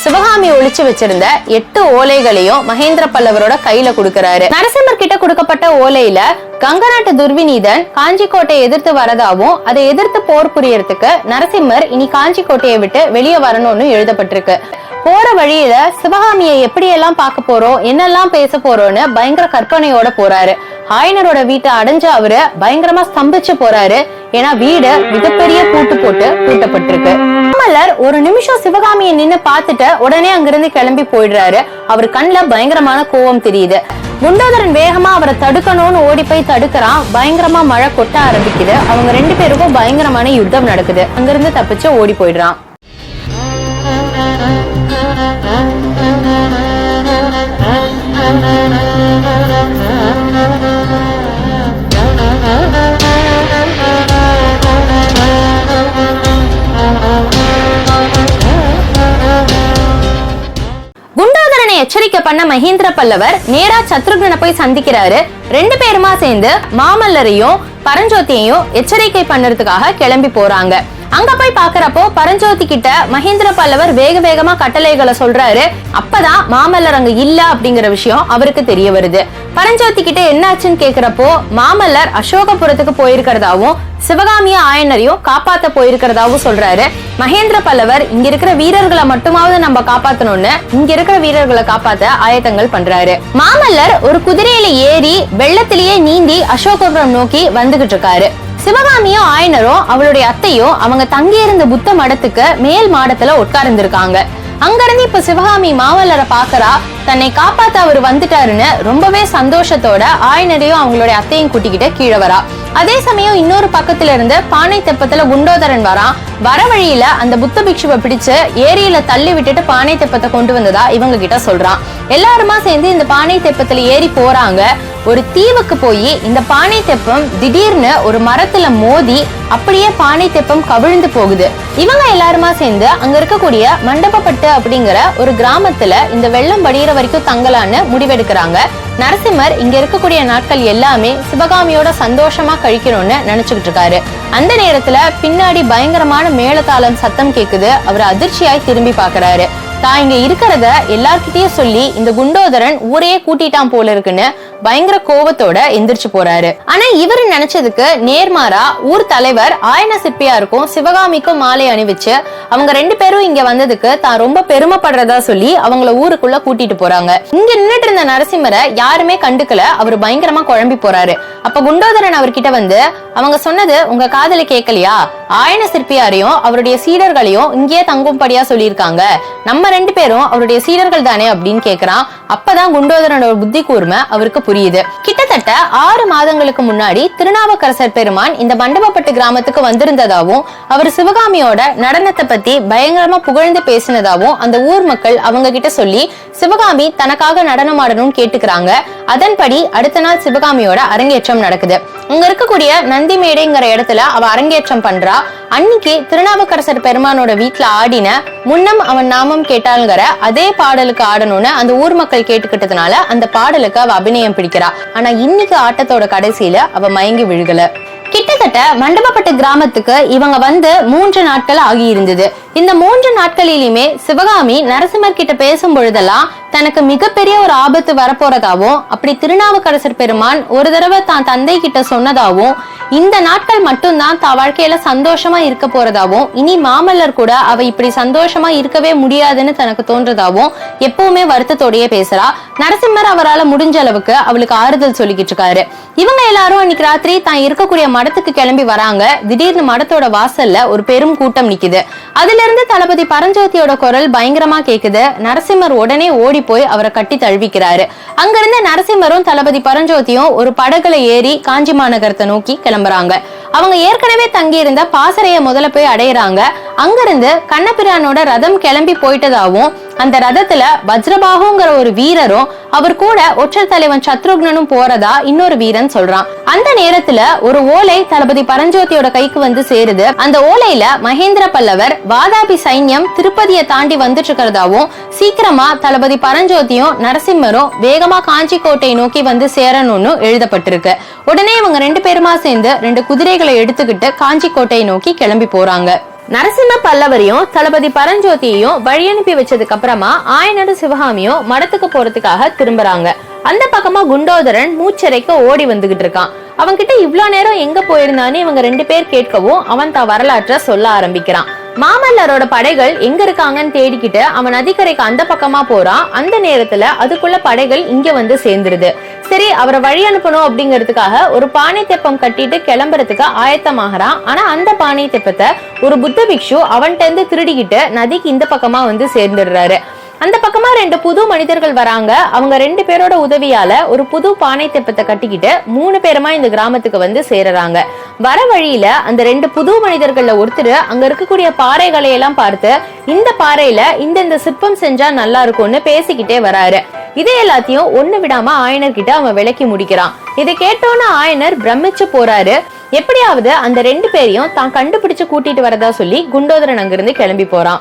சிவகாமி ஒளிச்சு வச்சிருந்த 8 ஓலைகளையும் மகேந்திர பல்லவரோட கையில கொடுக்கறாரு. நரசிம்மர் கிட்ட கொடுக்கப்பட்ட ஓலையில கங்கநாட்டு துர்விநீதன் காஞ்சிக்கோட்டையை எதிர்த்து வரதாவும் அதை எதிர்த்து போர் புரியறதுக்கு நரசிம்மர் இனி காஞ்சிக்கோட்டையை விட்டு வெளியே வரணும்னு எழுதப்பட்டிருக்கு. போற வழியில சிவகாமியை எப்படி எல்லாம் பார்க்க போறோம், என்னெல்லாம் பேச போறோம்னு பயங்கர கற்பனையோட போறாரு. ஆயனரோட வீட்டை அடைஞ்ச அவரு பயங்கரமா ஸ்தம்பிச்சு போறாரு. ஏன்னா வீடு மிகப்பெரிய பூட்டு போட்டு பூட்டப்பட்டிருக்கு. மாமல்லர் ஒரு நிமிஷம் சிவகாமியை நின்னு பார்த்துட்டு உடனே அங்கிருந்து கிளம்பி போயிடுறாரு. அவர் கண்ணுல பயங்கரமான கோபம் தெரியுது. குண்டோதரன் வேகமா அவரை தடுக்கணும்னு ஓடி போய் தடுக்கிறான். பயங்கரமா மழை கொட்ட ஆரம்பிக்குது. அவங்க 2 பேருக்கும் பயங்கரமான யுத்தம் நடக்குது. அங்கிருந்து தப்பிச்சு ஓடி போயிடுறான். குண்டோதரனை எச்சரிக்கை பண்ண மகேந்திர பல்லவர் நேரா சத்ருக்னனை போய் சந்திக்கிறாரு. 2 பேருமா சேர்ந்து மாமல்லரையும் பரஞ்சோதியையும் எச்சரிக்கை பண்றதுக்காக கிளம்பி போறாங்க. அங்க போய் பாக்குறப்போ பரஞ்சோதி கிட்ட மகேந்திர பல்லவர் வேக வேகமா கட்டளைகளை சொல்றாரு. அப்பதான் மாமல்லர் அங்க இல்ல அப்படிங்கிற விஷயம் அவருக்கு தெரிய வருது. பரஞ்சோதி கிட்ட என்னாச்சுன்னு கேக்குறப்போ மாமல்லர் அசோகபுரத்துக்கு போயிருக்கிறதாவும் சிவகாமிய ஆயனரையும் காப்பாத்த போயிருக்கிறதாவும் சொல்றாரு. மகேந்திர பல்லவர் இங்க இருக்கிற வீரர்களை மட்டுமாவது நம்ம காப்பாத்தணும்னு இங்க இருக்கிற வீரர்களை காப்பாத்த ஆயத்தங்கள் பண்றாரு. மாமல்லர் ஒரு குதிரையில ஏறி வெள்ளத்திலேயே நீந்தி அசோகபுரம் நோக்கி வந்துகிட்டு இருக்காரு. சிவகாமியும் ஆயனரும் அவளுடைய அத்தையும் அவங்க தங்கி இருந்த புத்த மடத்துக்கு மேல் மாடத்துல உட்கார்ந்திருக்காங்க. அங்கிருந்து இப்ப சிவகாமி மாமல்லரை பாக்குறா. தன்னை காப்பாத்த அவர் வந்துட்டாருன்னு ரொம்பவே சந்தோஷத்தோட ஆயனரையும் அவங்களுடைய அத்தையும் கூட்டிக்கிட்டு கீழே வரா. அதே சமயம் இன்னொரு பக்கத்துல இருந்து பானை தெப்பத்துல குண்டோதரன் வரான். வர வழியில அந்த புத்த பிக்ஷுவை பிடிச்சு ஏரியில தள்ளி விட்டுட்டு பானை தெப்பத்தை கொண்டு வந்ததா இவங்க கிட்ட சொல்றான். எல்லாருமா சேர்ந்து இந்த பானை தெப்பத்துல ஏறி போறாங்க. ஒரு தீவுக்கு போய் இந்த பானை தெப்பம் திடீர்னு ஒரு மரத்துல மோதி அப்படியே பானை தெப்பம் கவிழ்ந்து போகுது. இவங்க எல்லாருமா சேர்ந்து அங்க இருக்கக்கூடிய மண்டபப்பட்டு அப்படிங்கிற ஒரு கிராமத்துல இந்த வெள்ளம் படிகிற வரைக்கும் தங்கலான்னு முடிவெடுக்கிறாங்க. நரசிம்மர் இங்க இருக்கக்கூடிய நாட்கள் எல்லாமே சிவகாமியோட சந்தோஷமா கழிக்கணும்னு நினைச்சுக்கிட்டு இருக்காரு. அந்த நேரத்துல பின்னாடி பயங்கரமான மேளதாளம் சத்தம் கேக்குது. அவர் அதிர்ச்சியாய் திரும்பி பாக்குறாரு. தான் இங்க இருக்கிறத எல்லார்கிட்டயும் சொல்லி இந்த குண்டோதரன் ஊரையே கூட்டிட்டான் போல இருக்குன்னு பயங்கர கோபத்தோட எந்திரிச்சு போறாரு. ஆனா இவரு நினைச்சதுக்கு நேர்மாறா ஊர் தலைவர் ஆயன சிற்பியாருக்கும் சிவகாமிக்கும் மாலை அணிவிச்சு அவங்க 2 பேரும் இங்க வந்ததுக்கு தான் ரொம்ப பெருமைப்படுறதா சொல்லி அவங்கள ஊருக்குள்ள கூட்டிட்டு போறாங்க. இங்க நின்னுட்டு இருந்த நரசிம்மரை யாருமே கண்டுக்கல. அவரு பயங்கரமா குழம்பி போறாரு. அப்ப குண்டோதரன் அவர்கிட்ட வந்து அவங்க சொன்னது உங்க காதல கேட்கலையா? ஆயன சிற்பியாரையும் அவருடைய சீடர்களையும் இங்கேயே தங்கும்படியா சொல்லியிருக்காங்க. நம்ம 2 பேரும் அவருடைய சீடர்கள் தானே அப்படின்னு கேக்குறான். அப்பதான் குண்டோதரனோட புத்தி கூர்மை அவருக்கு புரியுது. கிட்டத்தட்ட 6 மாதங்களுக்கு முன்னாடி திருநாவுக்கரசர் பெருமான் இந்த மண்டபப்பட்டு கிராமத்துக்கு வந்திருந்ததாவும் அவர் சிவகாமியோட நடனத்தை பத்தி பயங்கரமா புகழ்ந்து பேசினதாவும் அந்த ஊர் மக்கள் அவங்க கிட்ட சொல்லி சிவகாமி தனக்காக நடனம் ஆடணும்னு கேட்டுக்கிறாங்க. அதன்படி அடுத்த நாள் சிவகாமியோட அரங்கேற்றம் நடக்குது. அங்க இருக்கக்கூடிய நந்தி மேடைங்கிற இடத்துல அவ அரங்கேற்றம் பண்றா. அன்னைக்கு திருநாவுக்கரசர் பெருமானோட வீட்டுல ஆடின முன்னம் அவன் நாமம் கேட்டாள்ங்கிற அதே பாடலுக்கு ஆடணும்னு அந்த ஊர் மக்கள் கேட்டுக்கிட்டதுனால அந்த பாடலுக்கு அவ அபிநயம் பிடிக்கிறா. ஆனா இன்னைக்கு ஆட்டத்தோட கடைசியில அவ மயங்கி விழுகல. கிட்டத்தட்ட மண்டபப்பட்டு கிராமத்துக்கு இவங்க வந்து 3 நாட்கள் ஆகி இருந்தது. இந்த 3 நாட்களிலுமே சிவகாமி நரசிம்மர் கிட்ட பேசும் பொழுதெல்லாம் தனக்கு மிகப்பெரிய ஒரு ஆபத்து வரப்போறதாவும் அப்படி திருநாவுக்கரசர் பெருமான் ஒரு தடவை தான் தந்தை கிட்ட சொன்னதாவும் இந்த நாட்கள் மட்டும்தான் தான் வாழ்க்கையில சந்தோஷமா இருக்க போறதாவும் இனி மாமல்லர் கூட அவ இப்படி சந்தோஷமா இருக்கவே முடியாதுன்னு தனக்கு தோன்றதாவும் எப்பவுமே வருத்தத்தோடயே பேசுறா. நரசிம்மர் அவரால் முடிஞ்ச அளவுக்கு அவளுக்கு ஆறுதல் சொல்லிக்கிட்டு இருக்காரு. இவங்க எல்லாரும் அன்னைக்கு ராத்திரி தான் இருக்கக்கூடிய மடத்துக்கு கிளம்பி வராங்க. திடீர்னு மடத்தோட வாசல்ல ஒரு பெரும் கூட்டம் நிக்குது. அதுல இருந்து தளபதி பரஞ்சோதியோட குரல் பயங்கரமா கேக்குது. நரசிம்மர் உடனே ஓடி போய் அவரை கட்டி தழுவிக்கிறாரு. அங்கிருந்து நரசிம்மரும் தளபதி பரஞ்சோதியும் ஒரு படகுல ஏறி காஞ்சி மாநகரத்தை நோக்கி கிளம்புறாங்க. அவங்க ஏற்கனவே தங்கி இருந்த பாசறைய முதல்ல போய் அடையிறாங்க. அங்கிருந்து கண்ணபிரானோட ரதம் கிளம்பி போயிட்டதாவும் அந்த ரதத்துல வஜ்ரபாகுங்கிற ஒரு வீரரும் அவர் கூட ஒற்றர் தலைவன் சத்ருக்னனும் போறதா இன்னொரு வீரன் சொல்றான். அந்த நேரத்துல ஒரு ஓலை தளபதி பரஞ்சோதியோட கைக்கு வந்து சேருது. அந்த ஓலையில மகேந்திர பல்லவர் வாதாபி சைன்யம் திருப்பதியை தாண்டி வந்துட்டு இருக்கிறதாவும் சீக்கிரமா தளபதி பரஞ்சோதியும் நரசிம்மரும் வேகமா காஞ்சி கோட்டை நோக்கி வந்து சேரணும்னு எழுதப்பட்டிருக்கு. உடனே இவங்க 2 பேருமா சேர்ந்து 2 குதிரைகளை எடுத்துக்கிட்டு காஞ்சி கோட்டையை நோக்கி கிளம்பி போறாங்க. நரசிம்ம பல்லவரையும் தளபதி பரஞ்சோதியையும் வழி அனுப்பி வச்சதுக்கு அப்புறமா ஆயனரும் சிவகாமியும் மடத்துக்கு போறதுக்காக திரும்புறாங்க. அந்த பக்கமா குண்டோதரன் மூச்சரைக்க ஓடி வந்துகிட்டு இருக்கான். அவன்கிட்ட இவ்வளவு நேரம் எங்க போயிருந்தான்னு இவங்க 2 பேர் கேட்கவும் அவன் தான் வரலாற்ற சொல்ல ஆரம்பிக்கிறான். மாமல்லரோட படைகள் எங்க இருக்காங்கன்னு தேடிக்கிட்டு அவன் நதிக்கரைக்கு அந்த பக்கமா போறான். அந்த நேரத்துல அதுக்குள்ள படைகள் இங்க வந்து சேர்ந்துருது. சரி, அவரை வழி அனுப்பணும் அப்படிங்கிறதுக்காக ஒரு பானை தெப்பம் கட்டிட்டு கிளம்புறதுக்கு ஆயத்தமாகறான். ஆனா அந்த பானை தெப்பத்தை ஒரு புத்த பிக்ஷு அவன்கிட்ட இருந்து திருடிக்கிட்டு நதிக்கு இந்த பக்கமா வந்து சேர்ந்துடுறாரு. அந்த பக்கமா 2 புது மனிதர்கள் வராங்க. அவங்க 2 பேரோட உதவியால ஒரு புது பானை தெப்பத்தை கட்டிக்கிட்டு 3 பேருமா இந்த கிராமத்துக்கு வந்து சேருறாங்க. வர வழியில அந்த 2 புது மனிதர்கள்ல ஒருத்தர் அங்க இருக்கக்கூடிய பாறைகளை எல்லாம் பார்த்து இந்த பாறையில இந்த சிற்பம் செஞ்சா நல்லா இருக்கும்னு பேசிக்கிட்டே வராரு. இதை எல்லாத்தையும் ஒண்ணு விடாம ஆயனர் கிட்ட அவன் விளக்கி முடிக்கிறான். இதை கேட்டோன்னு ஆயனர் பிரமிச்சு போறாரு. எப்படியாவது அந்த 2 பேரையும் தான் கண்டுபிடிச்சு கூட்டிட்டு வரதா சொல்லி குண்டோதரன் அங்கிருந்து கிளம்பி போறான்.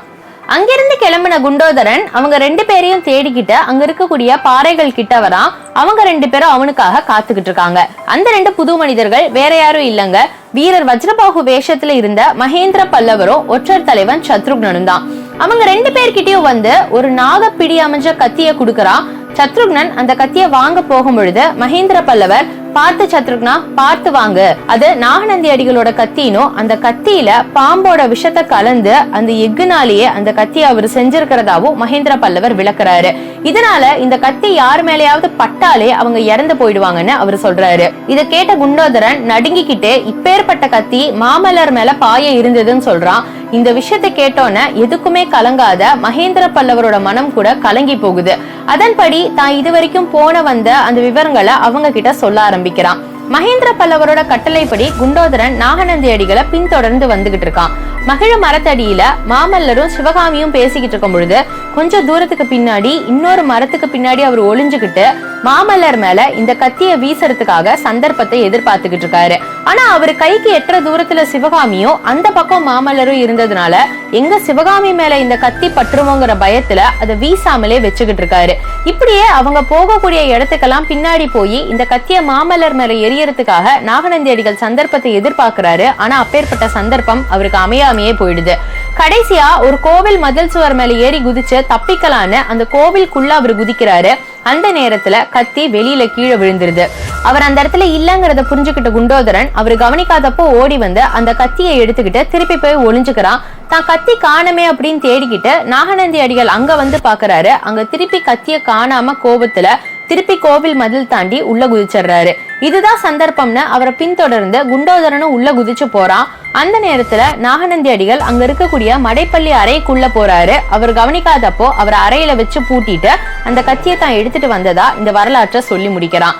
அங்கிருந்து கிளம்பின குண்டோதரன் அவங்க 2 பேரையும் தேடிக்கிட்டு அங்க இருக்கக்கூடிய பாறைகள் கிட்ட வரான். அவங்க 2 பேரும் அவனுக்காக காத்துக்கிட்டு இருக்காங்க. அந்த 2 புது மனிதர்கள் வேற யாரும் இல்லங்க, வீரர் வஜ்ரபாஹு வேஷத்துல இருந்த மகேந்திர பல்லவரும் ஒற்றர் தலைவன் சத்ருக்னனும் தான். அவங்க 2 பேர்கிட்டயும் வந்து ஒரு நாகப்பிடி அமைஞ்ச கத்திய குடுக்கறான். சத்ருக்னன் அந்த கத்திய வாங்க போகும் பொழுது மகேந்திர பல்லவர், பார்த்து சத்ருக்னா, பார்த்து வாங்க, அது நாகநந்தி அடிகளோட கத்தினும் அந்த கத்தியில பாம்போட விஷத்தை கலந்து அந்த எஃகுனாலேயே அந்த கத்தியை அவர் செஞ்சிருக்கிறதாவும் மகேந்திர பல்லவர் விளக்குறாரு. இதனால இந்த கத்தி யார் மேலேயாவது பட்டாலே அவங்க இறந்து போயிடுவாங்கன்னு அவர் சொல்றாரு. இத கேட்ட குண்டோதரன் நடுங்கிக்கிட்டே இப்பேற்பட்ட கத்தி மாமல்லர் மேல பாய இருந்ததுன்னு சொல்றான். இந்த விஷயத்தை கேட்டோன்னு எதுக்குமே கலங்காத மகேந்திர பல்லவரோட மனம் கூட கலங்கி போகுது. அதன்படி தான் இதுவரைக்கும் போன வந்த அந்த விவரங்களை அவங்க கிட்ட சொல்ல ஆரம்பிக்கிறான். மகேந்திர பல்லவரோட கட்டளைப்படி குண்டோதரன் நாகநந்தி அடிகளை பின்தொடர்ந்து வந்துகிட்டு இருக்கான். மகிழ மரத்தடியில மாமல்லரும் சிவகாமியும் பேசிக்கிட்டு இருக்கும் பொழுது கொஞ்சம் தூரத்துக்கு பின்னாடி இன்னொரு மரத்துக்கு பின்னாடி அவர் ஒளிஞ்சுகிட்டு மாமல்லர் மேல இந்த கத்திய வீசறதுக்காக சந்தர்ப்பத்தை எதிர்பார்த்துக்கிட்டு இருக்காரு. ஆனா அவரு கைக்கு எட்டுற தூரத்துல சிவகாமியும் அந்த பக்கம் மாமல்லரும் இருந்ததுனால எங்க சிவகாமி மேல இந்த கத்தி பற்றுமோங்கிற பயத்துல அதை வீசாமலே வச்சுக்கிட்டு இருக்காரு. இப்படியே அவங்க போகக்கூடிய இடத்துக்கெல்லாம் பின்னாடி போய் இந்த கத்திய மாமல்லர் மேல எரியறதுக்காக நாகநந்தி அடிகள் சந்தர்ப்பத்தை எதிர்பார்க்கிறாரு. ஆனா அப்பேற்பட்ட சந்தர்ப்பம் அவருக்கு அமையாமையே போயிடுது. கடைசியா ஒரு கோவில் மதில் சுவர் மேல ஏறி குதிச்சு தப்பிக்கலான்னு அந்த கோவிலுக்குள்ள அவர் குதிக்கிறாரு. அந்த நேரத்துல கத்தி வெளியில கீழே விழுந்துருது. அவர் அந்த இடத்துல இல்லங்கிறத புரிஞ்சுக்கிட்ட குண்டோதரன் அவரு கவனிக்காதப்போ ஓடி வந்து அந்த கத்தியை எடுத்துக்கிட்டு திருப்பி போய் ஒளிஞ்சுக்கிறான். தான் கத்தி காணமே அப்படின்னு தேடிக்கிட்டு நாகநந்தி அடிகள் அங்க வந்து பாக்குறாரு. அங்க திருப்பி கத்திய காணாம கோபத்துல திருப்பி கோவில் மதில் தாண்டி உள்ள குதிச்சிடுறாரு. இதுதான் சந்தர்ப்பம்னு அவரை பின்தொடர்ந்து குண்டோதரனும் உள்ள குதிச்சு போறான். அந்த நேரத்துல நாகநந்தி அடிகள் அங்க இருக்கக்கூடிய மடைப்பள்ளி அறைக்குள்ள போறாரு. அவர் கவனிக்காதப்போ அவர் அறையில வச்சு பூட்டிட்டு அந்த கத்தியை தான் எடுத்துட்டு வந்ததா இந்த வரலாற்றை சொல்லி முடிக்கிறான்.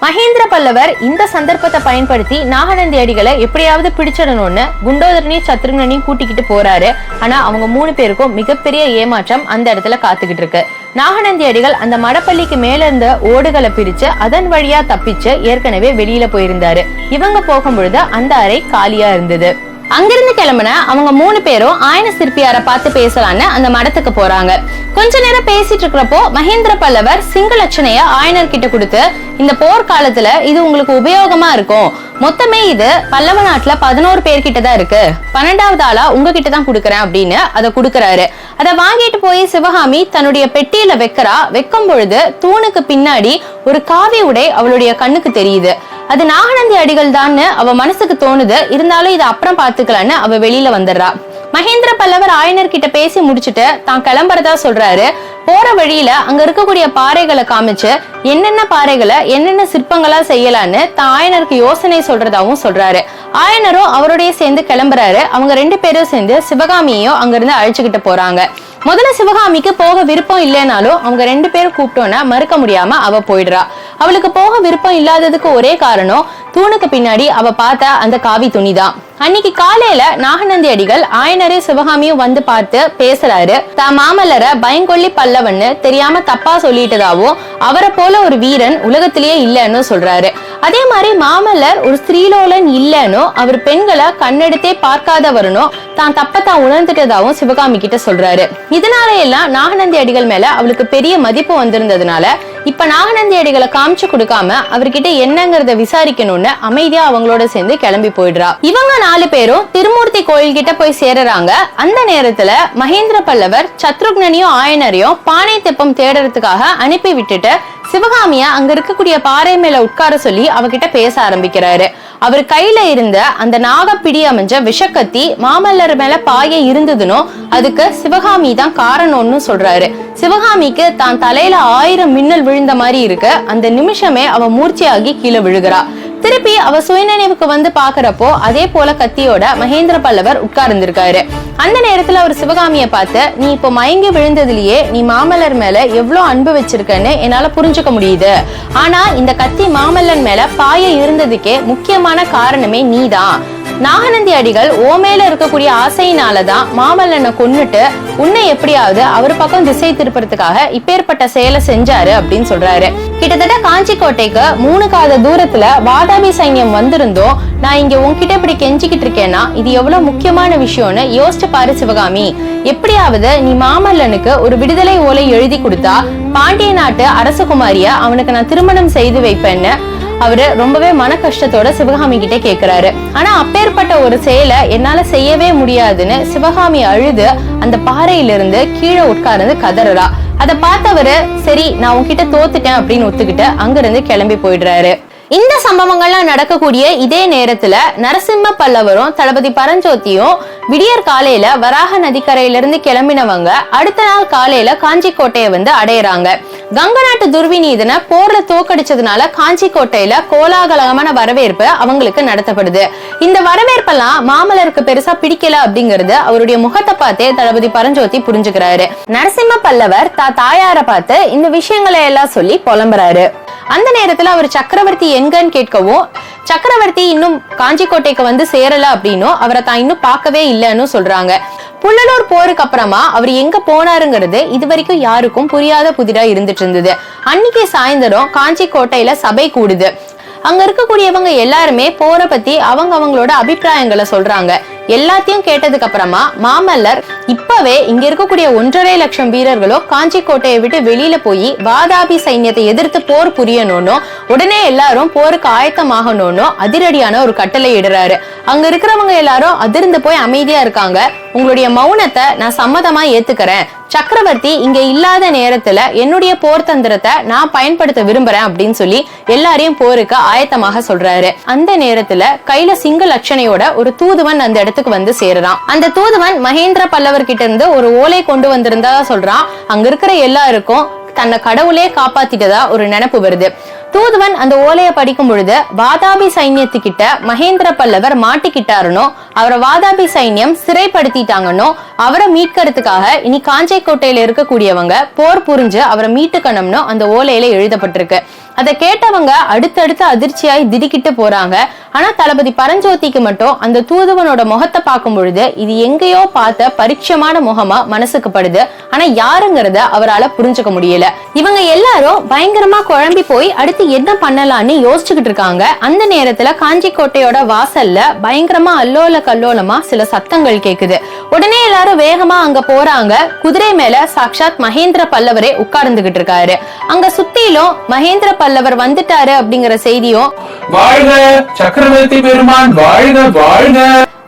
மகேந்திர பல்லவர் இந்த சந்தர்ப்பத்தை பயன்படுத்தி நாகநந்தி அடிகளை எப்படியாவது பிடிச்சிடணும்னு குண்டோதரனையும் சத்ருக்னனையும் கூட்டிக்கிட்டு போறாரு. ஆனா அவங்க 3 பேருக்கும் மிகப்பெரிய ஏமாற்றம் அந்த இடத்துல காத்துக்கிட்டு இருக்கு. நாகநந்தி அடிகள் அந்த மடப்பள்ளிக்கு மேல இருந்த ஓடுகளை பிரிச்சு அதன் வழியா தப்பிச்சு ஏற்கனவே வெளியில போயிருந்தாரு. இவங்க போகும் பொழுது அந்த அறை காலியா இருந்தது. அங்கிருந்து கிளம்புன அவங்க 3 பேரும் ஆயன சிற்பியார பார்த்து பேசலான்னு அந்த மடத்துக்கு போறாங்க. கொஞ்ச நேரம் பேசிட்டு இருக்கிறப்போ மகேந்திர பல்லவர் சிங்களச்சனைய ஆயனர் கிட்ட கொடுத்து, இந்த போர்க்காலத்துல இது உங்களுக்கு உபயோகமா இருக்கும், மொத்தமே இது பல்லவ நாட்டுல 11 பேர்கிட்டதான் இருக்கு, 12வது ஆளா உங்ககிட்ட தான் கொடுக்கறேன் அப்படின்னு அதை கொடுக்கறாரு. அதை வாங்கிட்டு போய் சிவகாமி தன்னுடைய பெட்டியில வைக்கும் பொழுது தூணுக்கு பின்னாடி ஒரு காவி உடை அவளுடைய கண்ணுக்கு தெரியுது. அது நாகநந்தி அடிகள் தான் அவ மனசுக்கு தோணுது. இருந்தாலும் இதை அப்புறம் பாத்துக்கலான்னு அவ வெளியில வந்துடுறா. மகேந்திர பல்லவர் ஆயனர் கிட்ட பேசி முடிச்சுட்டு தான் கிளம்புறதா சொல்றாரு. போற வழியில அங்க இருக்கக்கூடிய பாறைகளை காமிச்சு என்னென்ன பாறைகளை என்னென்ன சிற்பங்களா செய்யலான்னு தான் ஆயனருக்கு யோசனை சொல்றதாவும் சொல்றாரு. ஆயனரும் அவருடைய சேர்ந்து கிளம்புறாரு. அவங்க 2 பேரும் சேர்ந்து சிவகாமியையும் அங்க இருந்து அழைச்சுக்கிட்டு போறாங்க. முதல்ல சிவகாமிக்கு போக விருப்பம் இல்லைனாலும் அவங்க 2 பேரும் கூப்பிட்டோன்னா மறுக்க முடியாம அவ போயிடுறா. அவளுக்கு போக விருப்பம் இல்லாததுக்கு ஒரே காரணம் தூணுக்கு பின்னாடி அவ பார்த்த அந்த காவி துணிதான். அன்னைக்கு காலையில நாகநந்தி அடிகள் ஆயனரே சிவகாமியும் வந்து பார்த்து பேசுறாரு. தான் மாமல்லரை பயங்கொள்ளி பல்லவன்னு தெரியாம தப்பா சொல்லிட்டதாவும் அவரை போல ஒரு வீரன் உலகத்திலேயே இல்லன்னு சொல்றாரு. அதே மாதிரி மாமல்லர் ஒரு ஸ்திரீலோலன் இல்லன்னு அவர் பெண்களை கண்ணெடுத்தே பார்க்காதவரனும் தான் தப்பத்தான் உணர்ந்துட்டதாவும் சிவகாமி கிட்ட சொல்றாரு. இதனால எல்லாம் நாகநந்தி அடிகள் மேல அவளுக்கு பெரிய மதிப்பு வந்திருந்ததுனால இப்ப நாகநந்தி அடிகளை காமிச்சு கொடுக்காம அவர்கிட்ட என்னங்கறத விசாரிக்கணும்னு அமைதியா அவங்களோட சேர்ந்து கிளம்பி போயிடுறா. இவங்க 4 பேரும் திருமூர்த்தி கோயில் கிட்ட போய் சேருறாங்க. அந்த நேரத்துல மகேந்திர பல்லவர் சத்ருக்னனையும் ஆயனரையும் பானை தெப்பம் தேடுறதுக்காக அனுப்பி விட்டுட்டு சிவகாமிய அங்க இருக்கக்கூடிய பாறை மேல உட்கார சொல்லி அவகிட்ட பேச ஆரம்பிக்கிறாரு. அவர் கையில இருந்த அந்த நாகப்பிடி அமைஞ்ச விஷக்கத்தி மாமல்லர் மேல பாய இருந்ததுனோ அதுக்கு சிவகாமி தான் காரணம்னு சொல்றாரு. சிவகாமிக்கு தான் தலையில 1000 மின்னல் விழுந்த மாதிரி இருக்கு. அந்த நிமிஷமே அவ மூர்ச்சையாகி கீழே விழுகிறா. திருப்பி அவ சுயநினைவுக்கு வந்து பாக்குறப்போ அதே போல கத்தியோட மகேந்திர பல்லவர் உட்கார்ந்திருக்காரு. அந்த நேரத்துல அவர் சிவகாமிய பார்த்து, நீ இப்போ மயங்கி விழுந்ததுலயே நீ மாமல்லர் மேல எவ்வளவு அன்பு வச்சிருக்கன்னு என்னால புரிஞ்சுக்க முடியுது. ஆனா இந்த கத்தி மாமல்லன் மேல பாய இருந்ததுக்கே முக்கியமான காரணமே நீதான். நாகநந்தி அடிகள் ஓ மேல இருக்கக்கூடிய ஆசையினாலதான் மாமல்லனை கொன்னுட்டு உன்னை எப்படியாவது அவர் பக்கம் திசை திருப்பறதுக்காக இப்பேற்பட்ட செயலை செஞ்சாரு அப்படின்னு சொல்றாரு. கிட்டத்தட்ட காஞ்சி கோட்டைக்கு 3 காத தூரத்துல வாதாபி சைன்யம் வந்திருந்தோம். நான் இங்க உன்கிட்ட இப்படி கெஞ்சிக்கிட்டு இருக்கேன்னா இது எவ்வளவு முக்கியமான விஷயம்னு யோசிச்சு பாரு சிவகாமி. எப்படியாவது நீ மாமல்லனுக்கு ஒரு விடுதலை ஓலை எழுதி கொடுத்தா பாண்டிய நாட்டு அரசகுமாரிய அவனுக்கு நான் திருமணம் செய்து வைப்பேன்னு அவரு ரொம்பவே மன கஷ்டத்தோட சிவகாமி கிட்ட கேக்குறாரு. ஆனா அப்பேற்பட்ட ஒரு செயலை என்னால செய்யவே முடியாதுன்னு சிவகாமி அழுது அந்த பாறையிலிருந்து கீழே உட்கார்ந்து கதறா. அதை பார்த்தவரு சரி நான் உன்கிட்ட தோத்துட்டேன் அப்படின்னு ஒத்துக்கிட்டு அங்கிருந்து கிளம்பி போயிடுறாரு. இந்த சம்பவங்கள்லாம் நடக்கக்கூடிய இதே நேரத்துல நரசிம்ம பல்லவரும் தளபதி பரஞ்சோதியும் விடியற் காலையில வராக நதிக்கரையில இருந்து கிளம்பினவங்க அடுத்த நாள் காலையில காஞ்சி கோட்டையை வந்து அடையறாங்க. கங்க நாட்டு துர்விநீதனை போர்ல தோக்கடிச்சதுனால காஞ்சி கோட்டையில கோலாகலமான வரவேற்பு அவங்களுக்கு நடத்தப்படுது. இந்த வரவேற்பெல்லாம் மாமல்லருக்கு பெருசா பிடிக்கல அப்படிங்கறது அவருடைய முகத்தை பார்த்தே தளபதி பரஞ்சோதி புரிஞ்சுக்கிறாரு. நரசிம்ம பல்லவர் தாயார பார்த்து இந்த விஷயங்களை எல்லாம் சொல்லி புலம்புறாரு. அந்த நேரத்துல அவர் சக்கரவர்த்தி எங்கன்னு கேட்கவும் சக்கரவர்த்தி இன்னும் காஞ்சி கோட்டைக்கு வந்து சேரல அப்படின்னும் அவரை தான் இன்னும் பார்க்கவே இல்லைன்னு சொல்றாங்க. புள்ளலூர் போருக்கு அப்புறமா அவர் எங்க போனாருங்கிறது இது வரைக்கும் யாருக்கும் புரியாத புதிரா இருந்துட்டு இருந்தது. அன்னைக்கு சாயந்தரம் காஞ்சி கோட்டையில சபை கூடுது. அங்க இருக்கக்கூடியவங்க எல்லாருமே போற பத்தி அவங்களோட அபிப்பிராயங்களை சொல்றாங்க. எல்லாத்தையும் கேட்டதுக்கு அப்புறமா மாமல்லர் இப்பவே இங்க இருக்கக்கூடிய 1.5 லட்சம் வீரர்களோ காஞ்சி கோட்டையை விட்டு வெளியில போய் வாதாபி சைன்யத்தை எதிர்த்து போர் புரியணும்னு உடனே எல்லாரும் போருக்கு ஆயத்தமாகணும்னு அதிரடியான ஒரு கட்டளை இடுறாரு. அங்க இருக்கிறவங்க எல்லாரும் அதிர்ந்து போய் அமைதியா இருக்காங்க. உங்களுடைய மௌனத்தை நான் சம்மதமா ஏத்துக்கிறேன். சக்கரவர்த்தி இங்க இல்லாத நேரத்துல என்னுடைய போர் தந்திரத்தை நான் பயன்படுத்த விரும்புறேன் அப்படின்னு சொல்லி எல்லாரையும் போருக்கு ஆயத்தமாக சொல்றாரு. அந்த நேரத்துல கையில சிங்க லட்சணையோட ஒரு தூதுவன் அந்த இடத்துக்கு வந்து சேருறான். அந்த தூதுவன் மகேந்திர பல்லவர் கிட்ட இருந்து ஒரு ஓலை கொண்டு வந்திருந்தா சொல்றான். அங்க இருக்கிற எல்லாருக்கும் தன்னை கடவுளே காப்பாத்திட்டதா ஒரு நினைப்பு வருது. தூதுவன் அந்த ஓலையை படிக்கும் பொழுது வாதாபி சைன்யத்துக்கிட்ட மகேந்திர பல்லவர் மாட்டிக்கிட்டாருனோ அவரை வாதாபி சைன்யம் சிறைப்படுத்திட்டாங்கன்னோ அவரை மீட்கிறதுக்காக இனி காஞ்சி கோட்டையில இருக்கக்கூடியவங்க போர் புரிஞ்சு அவரை மீட்டுக்கணும்னு அந்த ஓலையில எழுதப்பட்டிருக்கு. அதை கேட்டவங்க அடுத்தடுத்து அதிர்ச்சியாய் திடுக்கிட்டு போறாங்க. ஆனா தளபதி பரஞ்சோதிக்கு மட்டும் அந்த தூதுவனோட முகத்தை பார்க்கும் பொழுது இது எங்கேயோ பார்த்த பரிட்சமான முகமா மனசுக்கு படுது. ஆனா யாருங்கிறத அவரால் புரிஞ்சுக்க முடியல. இவங்க எல்லாரும் பயங்கரமா குழம்பி போய் அடுத்து என்ன பண்ணலான்னு யோசிச்சுக்கிட்டு இருக்காங்க. அந்த நேரத்துல காஞ்சி கோட்டையோட வாசல்ல பயங்கரமா அல்லோல கல்லோலமா சில சத்தங்கள் கேக்குது. உடனே எல்லாரும் வேகமா அங்க போறாங்க. குதிரை மேல சாக்ஷாத் மகேந்திர பல்லவரே உட்கார்ந்துகிட்டு இருக்காரு. அங்க சுத்திலும் மகேந்திர பல்லவர் வந்துட்டாரு அப்படிங்கிற செய்தியும் வாழ்க சக்கரவர்த்தி பெருமான் வாழ்க வாழ்க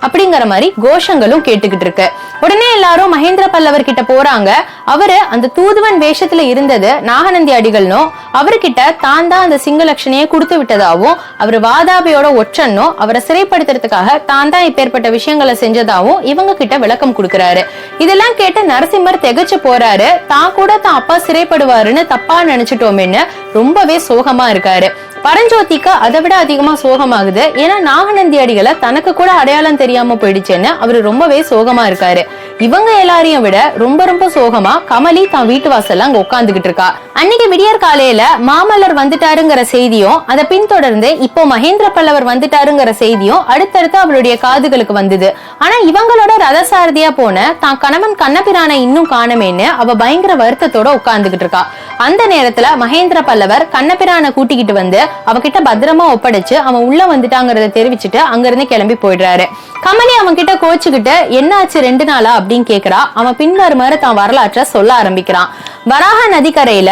அப்படிங்கிற மாதிரி கோஷங்களும் கேட்டுக்கிட்டு இருக்கு. உடனே எல்லாரும் மகேந்திர பல்லவர் கிட்ட போறாங்க. அவரு அந்த தூதுவன் வேஷத்துல இருந்தது நாகநந்தி அடிகள்னோ அவர்கிட்ட தான் தான் அந்த சிங்க லட்சணையை கொடுத்து விட்டதாவும் அவர் வாதாபியோட ஒற்றனோ அவரை சிறைப்படுத்துறதுக்காக தான் தான் இப்பேற்பட்ட விஷயங்களை செஞ்சதாவும் இவங்க கிட்ட விளக்கம் கொடுக்கிறாரு. இதெல்லாம் கேட்டு நரசிம்மர் திகச்சு போறாரு. தான் கூட தான் அப்பா சிறைப்படுவாருன்னு தப்பா நினைச்சிட்டோமேன்னு ரொம்பவே சோகமா இருக்காரு. பரஞ்சோதிக்கு அதை விட அதிகமா சோகமாகுது. ஏன்னா நாகநந்தி அடிகளை தனக்கு கூட அடையாளம் தெரியாம போயிடுச்சேன்னு அவரு ரொம்பவே சோகமா இருக்காரு. இவங்க எல்லாரையும் விட ரொம்ப ரொம்ப சோகமா கமலி தான் வீட்டு வாசல்ல அங்க உட்கார்ந்துகிட்டு இருக்கா. அன்னைக்கு விடியற் காலையில மாமல்லர் வந்துட்டாருங்கிற செய்தியும் அதை பின்தொடர்ந்து இப்போ மகேந்திர பல்லவர் வந்துட்டாருங்கிற செய்தியும் அடுத்தடுத்து அவளுடைய காதுகளுக்கு வந்தது. ஆனா இவங்களோட ரதசாரதியா போன தான் கணவன் கண்ணபிரானை இன்னும் காணமேன்னு அவ பயங்கர வருத்தத்தோட உட்கார்ந்துகிட்டு இருக்கா. அந்த நேரத்துல மகேந்திர பல்லவர் கண்ணபிரானை கூட்டிக்கிட்டு வந்து அவகிட்ட பத்திரமா ஒப்படைச்சு அவன் உள்ள வந்துட்டாங்கிறத தெரிவிச்சுட்டு அங்கிருந்து கிளம்பி போயிடுறாரு. கமலி அவன் கிட்ட கோச்சுக்கிட்டு என்ன ஆச்சு 2 நாளா அப்படின்னு கேக்குறா. அவன் பின்வருமாறு தான் வரலாற்றை சொல்ல ஆரம்பிக்கிறான். வராக நதிக்கரையில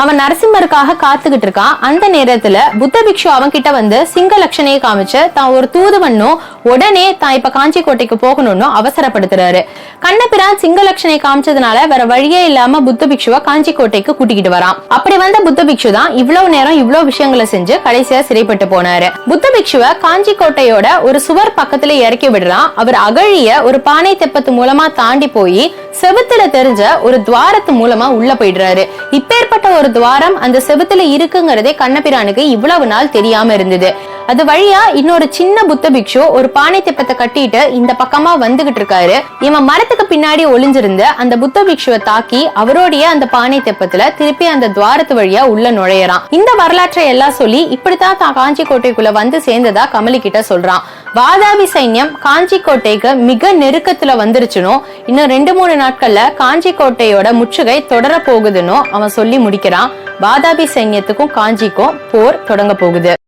அவன் நரசிம்மருக்காக காத்துக்கிட்டு இருக்கான். அந்த நேரத்துல புத்த பிக்ஷு அவன் கிட்ட வந்து சிங்க லட்சணையை காமிச்சு தான் ஒரு தூதுவனும் உடனே தான் இப்ப காஞ்சி கோட்டைக்கு போகணும்னு அவசரப்படுத்துறாரு. கண்ணபிரான் சிங்க லட்சணையை காமிச்சதுனால வேற வழியே இல்லாம புத்த பிக்ஷுவ காஞ்சி கோட்டைக்கு கூட்டிக்கிட்டு வரான். அப்படி வந்த புத்த பிக்ஷு தான் இவ்வளவு நேரம் இவ்வளவு விஷயங்களை செஞ்சு கடைசியா சிறைப்பட்டு போனாரு. புத்த பிக்ஷுவ காஞ்சி கோட்டையோட ஒரு சுவர் பக்கத்துல இறக்கி விடுறான். அவர் அகழிய ஒரு பானை தெப்பத்து மூலமா தாண்டி போய் செவுத்துல தெரிஞ்ச ஒரு துவாரத்து மூலமா உள்ள போயிடுறாரு. இப்பேற்பட்ட ஒரு துவாரம் அந்த செவுத்துல இருக்குங்கிறதே கண்ணபிரானுக்கு இவ்வளவு நாள் தெரியாம இருந்தது. அது வழியா இன்னொரு சின்ன புத்த பிக்ஷு ஒரு பானை தெப்பத்தை கட்டிட்டு இந்த பக்கமா வந்துகிட்டு இருக்காரு. இவன் மரத்துக்கு பின்னாடி ஒளிஞ்சிருந்த அந்த புத்த பிக்ஷுவை தாக்கி அவரோடைய அந்த பானை தெப்பத்துல திருப்பி அந்த துவாரத்து வழியா உள்ள நுழையறான். இந்த வரலாற்றை எல்லாம் சொல்லி இப்படித்தான் தான் காஞ்சி கோட்டைக்குள்ள வந்து சேர்ந்ததா கமலி கிட்ட சொல்றான். வாதாபி சைன்யம் காஞ்சி கோட்டைக்கு மிக நெருக்கத்துல வந்துருச்சுனோ இன்னும் 2-3 நாட்கள்ல காஞ்சி கோட்டையோட முற்றுகை தொடர போகுதுன்னு அவன் சொல்லி முடிக்கிறான். வாதாபி சைன்யத்துக்கும் காஞ்சிக்கும் போர் தொடங்க போகுது.